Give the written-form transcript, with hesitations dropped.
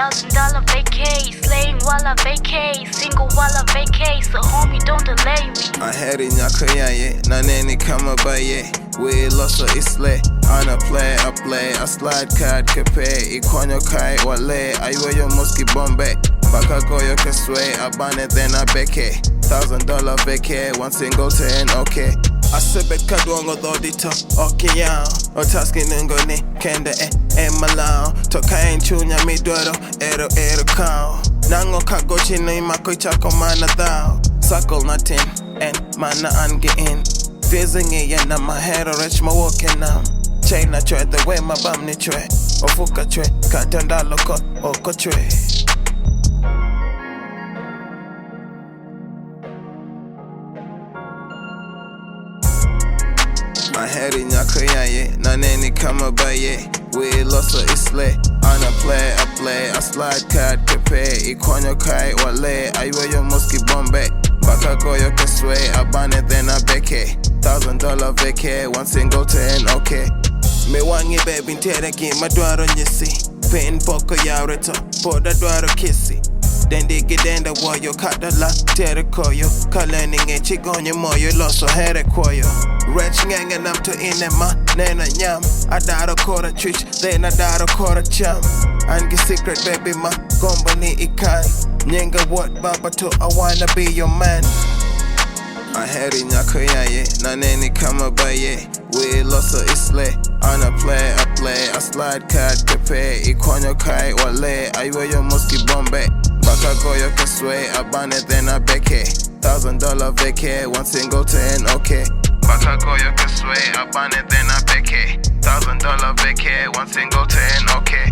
$1,000 vacay, slaying while I vacay, single while I vacay, so homie don't delay me. Aheri nyako yaye, na neni kama baye. We loso isle, ana play, I play, I slide card kepe, ikonyo kai wale, ayo muski bombe, baka goyo keswe, abane then I beke, $1,000 vacay, one single 10, okay. I sebe kadwongo dodito, okay yao, otaski ningo ni, kende malao, toka chunya midwaro, ero kao, nango kagochi ni mako chako mana thao, circle nothing, and mana ange in, fizzing it na my head or rich my walking now, chain na chwe, the way my bum ni chwe, ofuka chwe, katanda loko, oko chwe. Aheri nyako yaye, na neni kama baye. We loso isle, ana play, I play, I slide card kepe, ikonyo kai wale, ayo muski bombe, baka goyo keswe, abane then I beke, $1,000 vacay, one single 10, okay. Me wangi baby ntereki madwaro nyisi, pin poko yareto, poda dwaro kisi. Dendi gidenda woyo kadala tere koyo, kaleni ngechi gonye moyo loso here koyo. Rich ngenge nam to inema nena nyam, adaro kora chich then adaro kora cham. Angi secret baby ma gomba ni ikai, nyenga what baba to I wanna be your man. Aheri nyako yaye, na neni kama baye. We loso isle, ana play, I play, I slide card kepe, ikonyo kai wale, ayo muski bombe, baka goyo keswe, abane then I beke, $1,000 vacay, one single 10, okay. Baka goyo keswe, abane then I beke, $1,000 vacay, one single 10, okay.